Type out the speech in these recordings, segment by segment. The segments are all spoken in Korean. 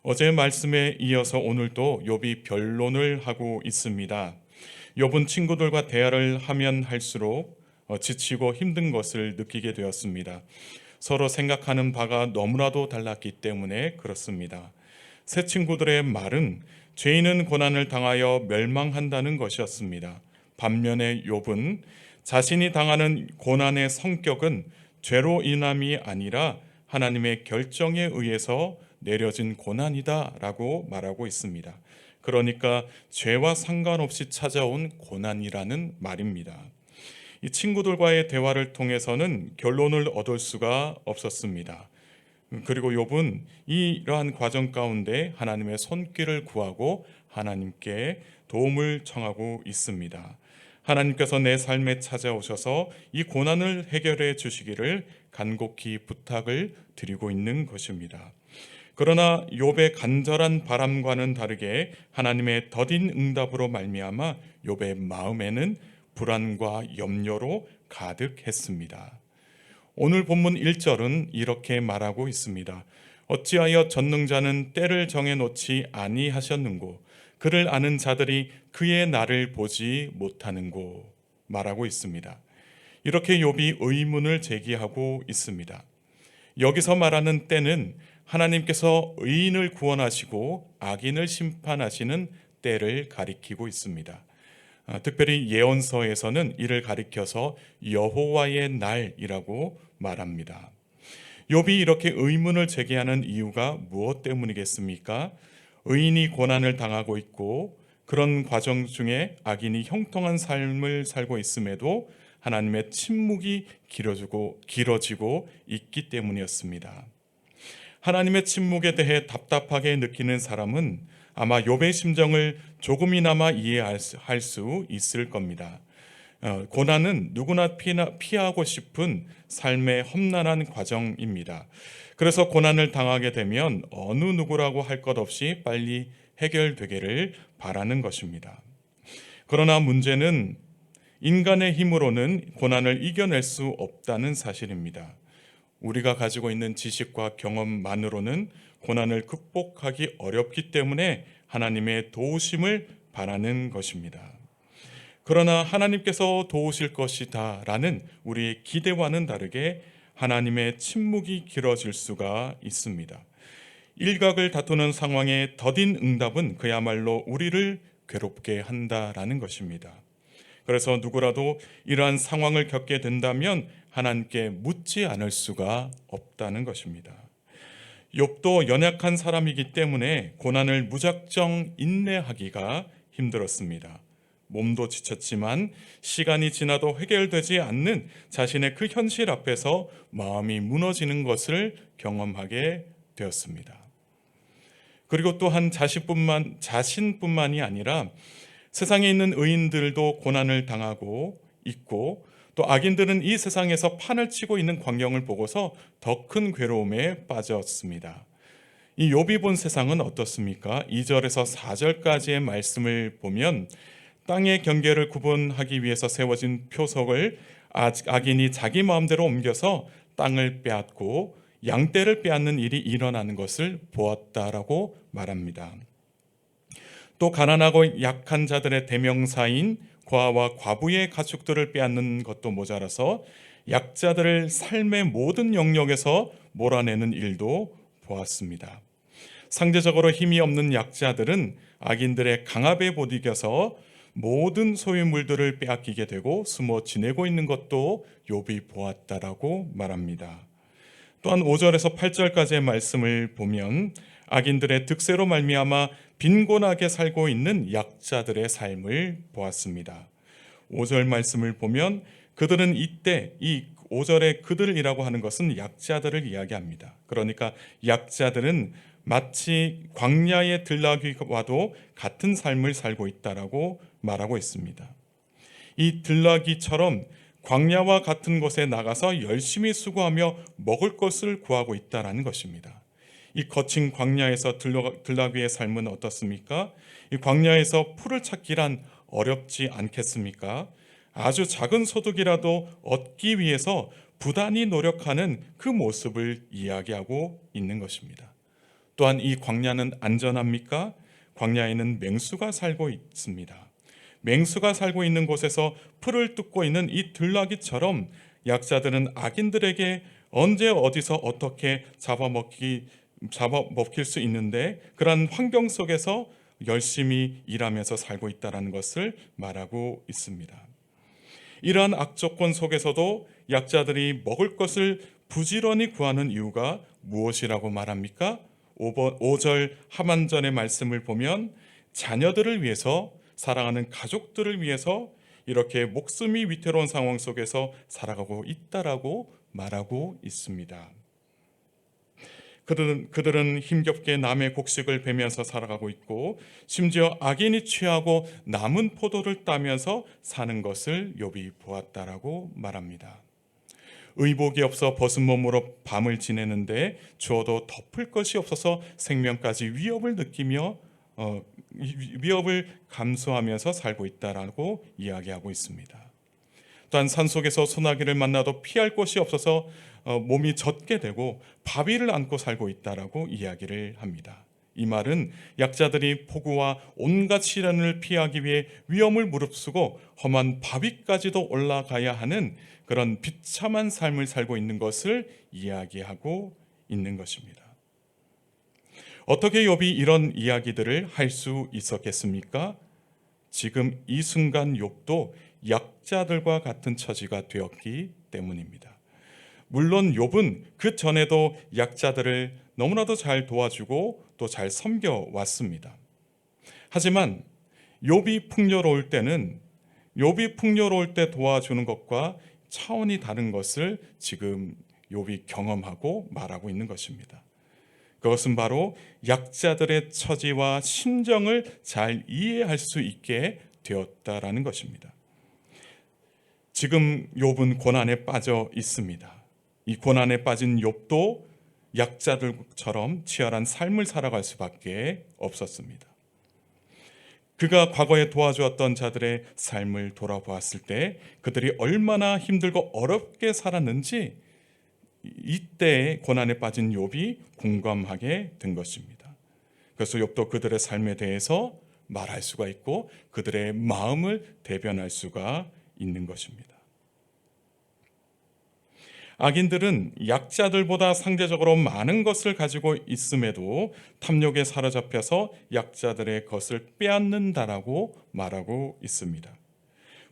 어제 말씀에 이어서 오늘도 욥이 변론을 하고 있습니다. 욥은 친구들과 대화를 하면 할수록 지치고 힘든 것을 느끼게 되었습니다. 서로 생각하는 바가 너무나도 달랐기 때문에 그렇습니다. 새 친구들의 말은 죄인은 고난을 당하여 멸망한다는 것이었습니다. 반면에 욥은 자신이 당하는 고난의 성격은 죄로 인함이 아니라 하나님의 결정에 의해서 내려진 고난이다라고 말하고 있습니다. 그러니까 죄와 상관없이 찾아온 고난이라는 말입니다. 이 친구들과의 대화를 통해서는 결론을 얻을 수가 없었습니다. 그리고 욥은 이러한 과정 가운데 하나님의 손길을 구하고 하나님께 도움을 청하고 있습니다. 하나님께서 내 삶에 찾아오셔서 이 고난을 해결해 주시기를 간곡히 부탁을 드리고 있는 것입니다. 그러나 욥의 간절한 바람과는 다르게 하나님의 더딘 응답으로 말미암아 욥의 마음에는 불안과 염려로 가득했습니다. 오늘 본문 1절은 이렇게 말하고 있습니다. 어찌하여 전능자는 때를 정해놓지 아니하셨는고 그를 아는 자들이 그의 날을 보지 못하는고 말하고 있습니다. 이렇게 욥이 의문을 제기하고 있습니다. 여기서 말하는 때는 하나님께서 의인을 구원하시고 악인을 심판하시는 때를 가리키고 있습니다. 특별히 예언서에서는 이를 가리켜서 여호와의 날이라고 말합니다. 욥이 이렇게 의문을 제기하는 이유가 무엇 때문이겠습니까? 의인이 고난을 당하고 있고 그런 과정 중에 악인이 형통한 삶을 살고 있음에도 하나님의 침묵이 길어지고 있기 때문이었습니다. 하나님의 침묵에 대해 답답하게 느끼는 사람은 아마 욥의 심정을 조금이나마 이해할 수 있을 겁니다. 고난은 누구나 피하고 싶은 삶의 험난한 과정입니다. 그래서 고난을 당하게 되면 어느 누구라고 할 것 없이 빨리 해결되기를 바라는 것입니다. 그러나 문제는 인간의 힘으로는 고난을 이겨낼 수 없다는 사실입니다. 우리가 가지고 있는 지식과 경험만으로는 고난을 극복하기 어렵기 때문에 하나님의 도우심을 바라는 것입니다. 그러나 하나님께서 도우실 것이다 라는 우리의 기대와는 다르게 하나님의 침묵이 길어질 수가 있습니다. 일각을 다투는 상황에 더딘 응답은 그야말로 우리를 괴롭게 한다라는 것입니다. 그래서 누구라도 이러한 상황을 겪게 된다면 하나님께 묻지 않을 수가 없다는 것입니다. 욥도 연약한 사람이기 때문에 고난을 무작정 인내하기가 힘들었습니다. 몸도 지쳤지만 시간이 지나도 해결되지 않는 자신의 그 현실 앞에서 마음이 무너지는 것을 경험하게 되었습니다. 그리고 또한 자신뿐만이 아니라 세상에 있는 의인들도 고난을 당하고 있고 또 악인들은 이 세상에서 판을 치고 있는 광경을 보고서 더 큰 괴로움에 빠졌습니다. 이 욥이 본 세상은 어떻습니까? 2절에서 4절까지의 말씀을 보면 땅의 경계를 구분하기 위해서 세워진 표석을 악인이 자기 마음대로 옮겨서 땅을 빼앗고 양떼를 빼앗는 일이 일어나는 것을 보았다라고 말합니다. 또 가난하고 약한 자들의 대명사인 과와 과부의 가축들을 빼앗는 것도 모자라서 약자들을 삶의 모든 영역에서 몰아내는 일도 보았습니다. 상대적으로 힘이 없는 약자들은 악인들의 강압에 못 이겨서 모든 소유물들을 빼앗기게 되고 숨어 지내고 있는 것도 욥이 보았다라고 말합니다. 또한 5절에서 8절까지의 말씀을 보면 악인들의 득세로 말미암아 빈곤하게 살고 있는 약자들의 삶을 보았습니다. 5절 말씀을 보면 그들은 이때 이 5절의 그들이라고 하는 것은 약자들을 이야기합니다. 그러니까 약자들은 마치 광야의 들나귀와도 같은 삶을 살고 있다라고 말하고 있습니다. 이 들나귀처럼 광야와 같은 곳에 나가서 열심히 수고하며 먹을 것을 구하고 있다라는 것입니다. 이 거친 광야에서 들나귀의 삶은 어떻습니까? 이 광야에서 풀을 찾기란 어렵지 않겠습니까? 아주 작은 소득이라도 얻기 위해서 부단히 노력하는 그 모습을 이야기하고 있는 것입니다. 또한 이 광야는 안전합니까? 광야에는 맹수가 살고 있습니다. 맹수가 살고 있는 곳에서 풀을 뜯고 있는 이 들나귀처럼 약자들은 악인들에게 언제 어디서 어떻게 잡아먹힐 수 있는데 그러한 환경 속에서 열심히 일하면서 살고 있다는 것을 말하고 있습니다. 이러한 악조건 속에서도 약자들이 먹을 것을 부지런히 구하는 이유가 무엇이라고 말합니까? 5절 하반절의 말씀을 보면 자녀들을 위해서, 사랑하는 가족들을 위해서 이렇게 목숨이 위태로운 상황 속에서 살아가고 있다라고 말하고 있습니다. 그들은 힘겹게 남의 곡식을 베면서 살아가고 있고 심지어 악인이 취하고 남은 포도를 따면서 사는 것을 욥이 보았다라고 말합니다. 의복이 없어 벗은 몸으로 밤을 지내는데 주어도 덮을 것이 없어서 생명까지 위협을 감수하면서 살고 있다라고 이야기하고 있습니다. 또한 산속에서 소나기를 만나도 피할 곳이 없어서 몸이 젖게 되고 바위를 안고 살고 있다라고 이야기를 합니다. 이 말은 약자들이 폭우와 온갖 시련을 피하기 위해 위험을 무릅쓰고 험한 바위까지도 올라가야 하는 그런 비참한 삶을 살고 있는 것을 이야기하고 있는 것입니다. 어떻게 욥이 이런 이야기들을 할 수 있었겠습니까? 지금 이 순간 욥도 약자들과 같은 처지가 되었기 때문입니다. 물론 욥은 그 전에도 약자들을 너무나도 잘 도와주고 또 잘 섬겨 왔습니다. 하지만 욥이 풍요로울 때 도와주는 것과 차원이 다른 것을 지금 욥이 경험하고 말하고 있는 것입니다. 그것은 바로 약자들의 처지와 심정을 잘 이해할 수 있게 되었다라는 것입니다. 지금 욥은 고난에 빠져 있습니다. 이 고난에 빠진 욥도 약자들처럼 치열한 삶을 살아갈 수밖에 없었습니다. 그가 과거에 도와주었던 자들의 삶을 돌아보았을 때 그들이 얼마나 힘들고 어렵게 살았는지 이때의 고난에 빠진 욥이 공감하게 된 것입니다. 그래서 욥도 그들의 삶에 대해서 말할 수가 있고 그들의 마음을 대변할 수가 있는 것입니다. 악인들은 약자들보다 상대적으로 많은 것을 가지고 있음에도 탐욕에 사로잡혀서 약자들의 것을 빼앗는다라고 말하고 있습니다.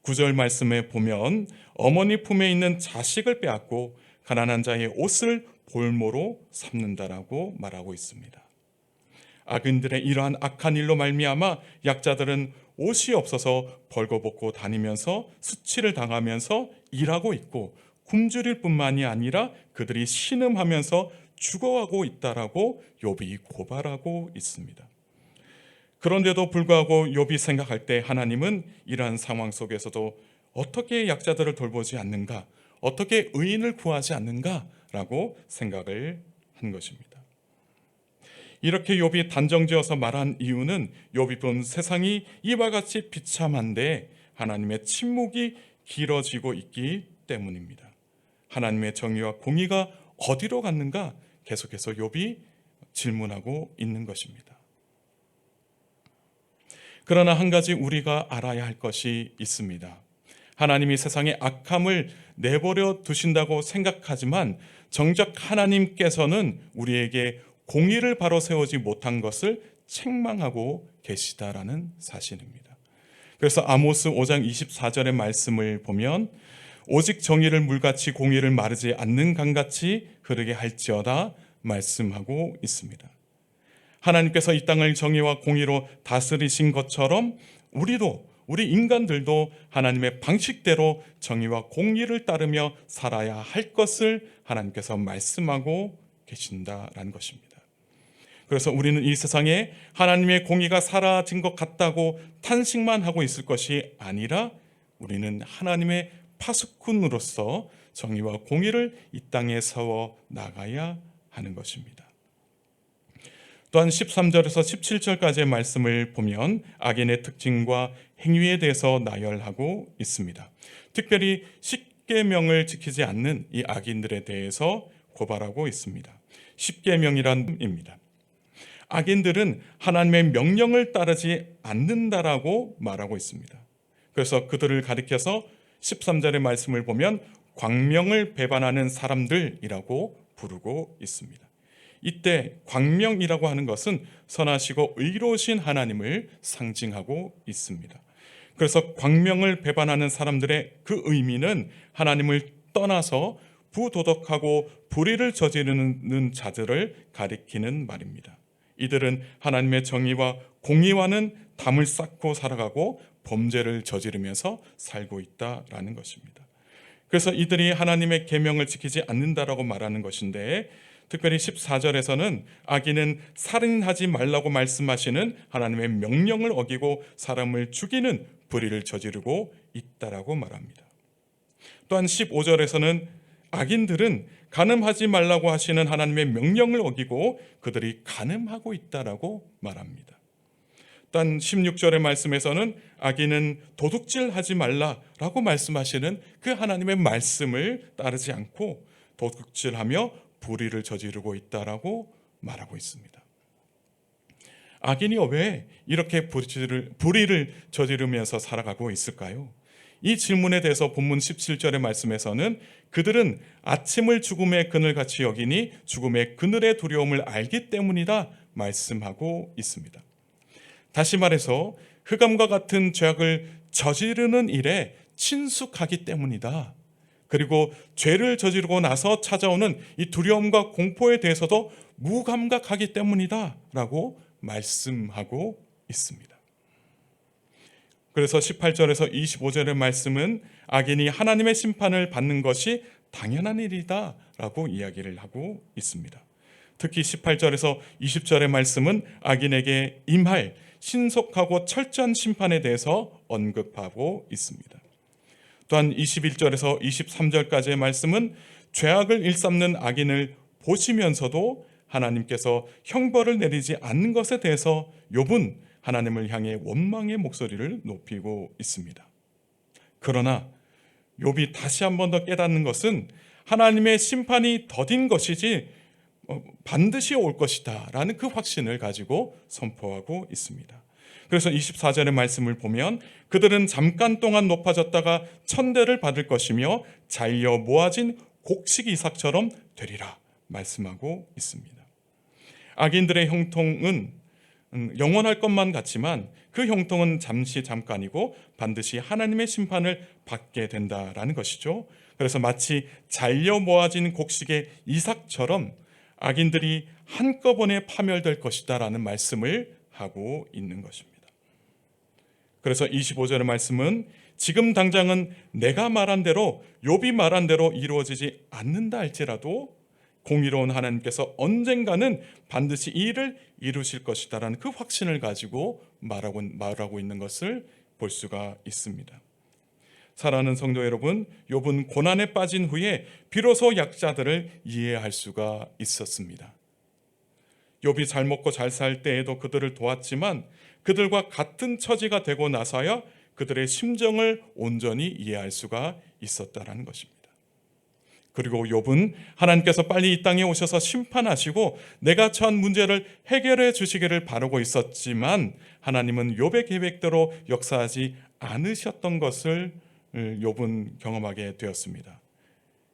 9절 말씀에 보면 어머니 품에 있는 자식을 빼앗고 가난한 자의 옷을 볼모로 삼는다라고 말하고 있습니다. 악인들의 이러한 악한 일로 말미암아 약자들은 옷이 없어서 벌거벗고 다니면서 수치를 당하면서 일하고 있고 굶주릴 뿐만이 아니라 그들이 신음하면서 죽어가고 있다라고 욥이 고발하고 있습니다. 그런데도 불구하고 욥이 생각할 때 하나님은 이러한 상황 속에서도 어떻게 약자들을 돌보지 않는가, 어떻게 의인을 구하지 않는가라고 생각을 한 것입니다. 이렇게 욥이 단정지어서 말한 이유는 욥이 본 세상이 이와 같이 비참한데 하나님의 침묵이 길어지고 있기 때문입니다. 하나님의 정의와 공의가 어디로 갔는가 계속해서 욥이 질문하고 있는 것입니다. 그러나 한 가지 우리가 알아야 할 것이 있습니다. 하나님이 세상의 악함을 내버려 두신다고 생각하지만 정작 하나님께서는 우리에게 공의를 바로 세우지 못한 것을 책망하고 계시다라는 사실입니다. 그래서 아모스 5장 24절의 말씀을 보면 오직 정의를 물같이 공의를 마르지 않는 강같이 흐르게 할지어다 말씀하고 있습니다. 하나님께서 이 땅을 정의와 공의로 다스리신 것처럼 우리 인간들도 하나님의 방식대로 정의와 공의를 따르며 살아야 할 것을 하나님께서 말씀하고 계신다라는 것입니다. 그래서 우리는 이 세상에 하나님의 공의가 사라진 것 같다고 탄식만 하고 있을 것이 아니라 우리는 하나님의 파수꾼으로서 정의와 공의를 이 땅에 세워 나가야 하는 것입니다. 또한 13절에서 17절까지의 말씀을 보면 악인의 특징과 행위에 대해서 나열하고 있습니다. 특별히 십계명을 지키지 않는 이 악인들에 대해서 고발하고 있습니다. 십계명이란 입니다. 악인들은 하나님의 명령을 따르지 않는다라고 말하고 있습니다. 그래서 그들을 가리켜서 13절의 말씀을 보면 광명을 배반하는 사람들이라고 부르고 있습니다. 이때 광명이라고 하는 것은 선하시고 의로우신 하나님을 상징하고 있습니다. 그래서 광명을 배반하는 사람들의 그 의미는 하나님을 떠나서 부도덕하고 불의를 저지르는 자들을 가리키는 말입니다. 이들은 하나님의 정의와 공의와는 담을 쌓고 살아가고 범죄를 저지르면서 살고 있다라는 것입니다. 그래서 이들이 하나님의 계명을 지키지 않는다라고 말하는 것인데, 특별히 14절에서는 악인은 살인하지 말라고 말씀하시는 하나님의 명령을 어기고 사람을 죽이는 불의를 저지르고 있다라고 말합니다. 또한 15절에서는 악인들은 간음하지 말라고 하시는 하나님의 명령을 어기고 그들이 간음하고 있다라고 말합니다. 또한 16절의 말씀에서는 악인은 도둑질하지 말라라고 말씀하시는 그 하나님의 말씀을 따르지 않고 도둑질하며 불의를 저지르고 있다라고 말하고 있습니다. 악인이 왜 이렇게 불의를 저지르면서 살아가고 있을까요? 이 질문에 대해서 본문 17절의 말씀에서는 그들은 아침을 죽음의 그늘같이 여기니 죽음의 그늘의 두려움을 알기 때문이다 말씀하고 있습니다. 다시 말해서 흑암과 같은 죄악을 저지르는 일에 친숙하기 때문이다. 그리고 죄를 저지르고 나서 찾아오는 이 두려움과 공포에 대해서도 무감각하기 때문이다 라고 말씀하고 있습니다. 그래서 18절에서 25절의 말씀은 악인이 하나님의 심판을 받는 것이 당연한 일이다 라고 이야기를 하고 있습니다. 특히 18절에서 20절의 말씀은 악인에게 임할 신속하고 철저한 심판에 대해서 언급하고 있습니다. 또한 21절에서 23절까지의 말씀은 죄악을 일삼는 악인을 보시면서도 하나님께서 형벌을 내리지 않는 것에 대해서 욥은 하나님을 향해 원망의 목소리를 높이고 있습니다. 그러나 욥이 다시 한 번 더 깨닫는 것은 하나님의 심판이 더딘 것이지 반드시 올 것이다 라는 그 확신을 가지고 선포하고 있습니다. 그래서 24절의 말씀을 보면 그들은 잠깐 동안 높아졌다가 천대를 받을 것이며 잘려 모아진 곡식 이삭처럼 되리라 말씀하고 있습니다. 악인들의 형통은 영원할 것만 같지만 그 형통은 잠깐이고 반드시 하나님의 심판을 받게 된다라는 것이죠. 그래서 마치 잘려 모아진 곡식의 이삭처럼 악인들이 한꺼번에 파멸될 것이다라는 말씀을 하고 있는 것입니다. 그래서 25절의 말씀은 지금 당장은 내가 말한 대로 욥이 말한 대로 이루어지지 않는다 할지라도 공의로운 하나님께서 언젠가는 반드시 이 일을 이루실 것이다라는 그 확신을 가지고 말하고 있는 것을 볼 수가 있습니다. 사랑하는 성도 여러분, 욥은 고난에 빠진 후에 비로소 약자들을 이해할 수가 있었습니다. 욥이 잘 먹고 잘 살 때에도 그들을 도왔지만 그들과 같은 처지가 되고 나서야 그들의 심정을 온전히 이해할 수가 있었다라는 것입니다. 그리고 욥은 하나님께서 빨리 이 땅에 오셔서 심판하시고 내가 처한 문제를 해결해 주시기를 바라고 있었지만 하나님은 욥의 계획대로 역사하지 않으셨던 것을 욥은 경험하게 되었습니다.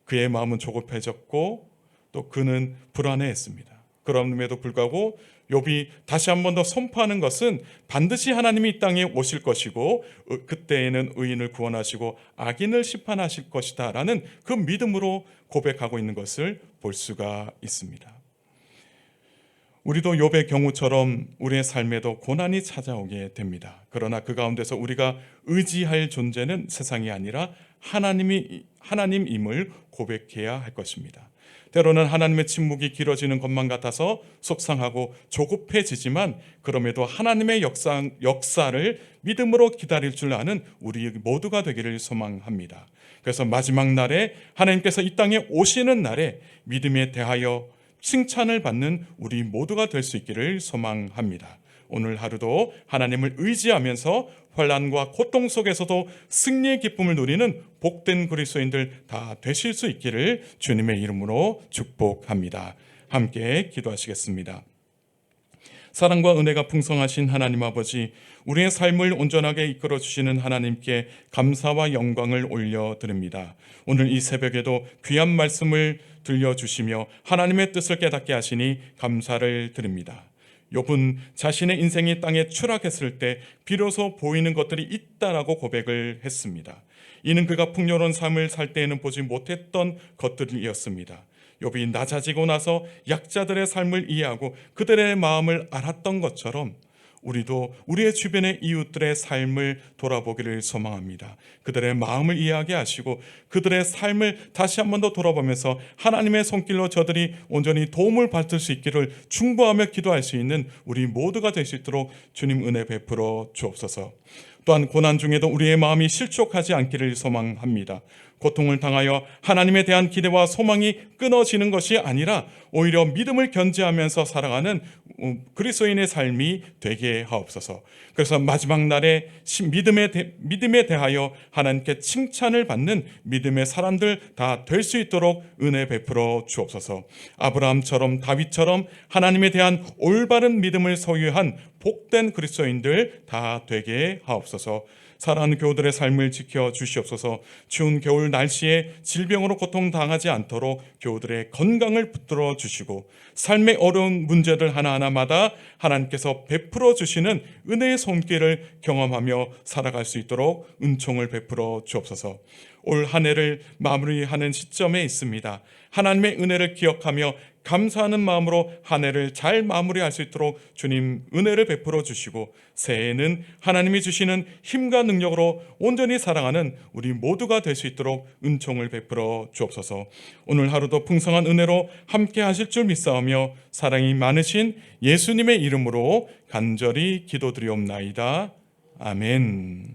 그의 마음은 조급해졌고 또 그는 불안해했습니다. 그럼에도 불구하고 욥이 다시 한 번 더 선포하는 것은 반드시 하나님이 이 땅에 오실 것이고 그때에는 의인을 구원하시고 악인을 심판하실 것이다 라는 그 믿음으로 고백하고 있는 것을 볼 수가 있습니다. 우리도 욥의 경우처럼 우리의 삶에도 고난이 찾아오게 됩니다. 그러나 그 가운데서 우리가 의지할 존재는 세상이 아니라 하나님임을 고백해야 할 것입니다. 때로는 하나님의 침묵이 길어지는 것만 같아서 속상하고 조급해지지만 그럼에도 하나님의 역사를 믿음으로 기다릴 줄 아는 우리 모두가 되기를 소망합니다. 그래서 마지막 날에 하나님께서 이 땅에 오시는 날에 믿음에 대하여 칭찬을 받는 우리 모두가 될 수 있기를 소망합니다. 오늘 하루도 하나님을 의지하면서 환난과 고통 속에서도 승리의 기쁨을 누리는 복된 그리스도인들 다 되실 수 있기를 주님의 이름으로 축복합니다. 함께 기도하시겠습니다. 사랑과 은혜가 풍성하신 하나님 아버지, 우리의 삶을 온전하게 이끌어 주시는 하나님께 감사와 영광을 올려드립니다. 오늘 이 새벽에도 귀한 말씀을 들려주시며 하나님의 뜻을 깨닫게 하시니 감사를 드립니다. 욥은 자신의 인생이 땅에 추락했을 때 비로소 보이는 것들이 있다라고 고백을 했습니다. 이는 그가 풍요로운 삶을 살 때에는 보지 못했던 것들이었습니다. 욥이 낮아지고 나서 약자들의 삶을 이해하고 그들의 마음을 알았던 것처럼 우리도 우리의 주변의 이웃들의 삶을 돌아보기를 소망합니다. 그들의 마음을 이해하게 하시고 그들의 삶을 다시 한 번 더 돌아보면서 하나님의 손길로 저들이 온전히 도움을 받을 수 있기를 중보하며 기도할 수 있는 우리 모두가 될 수 있도록 주님 은혜 베풀어 주옵소서. 또한 고난 중에도 우리의 마음이 실족하지 않기를 소망합니다. 고통을 당하여 하나님에 대한 기대와 소망이 끊어지는 것이 아니라 오히려 믿음을 견지하면서 살아가는 그리스도인의 삶이 되게 하옵소서. 그래서 마지막 날에 믿음에 대하여 하나님께 칭찬을 받는 믿음의 사람들 다 될 수 있도록 은혜 베풀어 주옵소서. 아브라함처럼 다윗처럼 하나님에 대한 올바른 믿음을 소유한 복된 그리스도인들 다 되게 하옵소서. 사랑하는 교우들의 삶을 지켜 주시옵소서. 추운 겨울 날씨에 질병으로 고통당하지 않도록 교우들의 건강을 붙들어 주시고 삶의 어려운 문제들 하나하나마다 하나님께서 베풀어 주시는 은혜의 손길을 경험하며 살아갈 수 있도록 은총을 베풀어 주옵소서. 올 한 해를 마무리하는 시점에 있습니다. 하나님의 은혜를 기억하며 감사하는 마음으로 한 해를 잘 마무리할 수 있도록 주님 은혜를 베풀어 주시고 새해에는 하나님이 주시는 힘과 능력으로 온전히 사랑하는 우리 모두가 될 수 있도록 은총을 베풀어 주옵소서. 오늘 하루도 풍성한 은혜로 함께 하실 줄 믿사오며 사랑이 많으신 예수님의 이름으로 간절히 기도드리옵나이다. 아멘.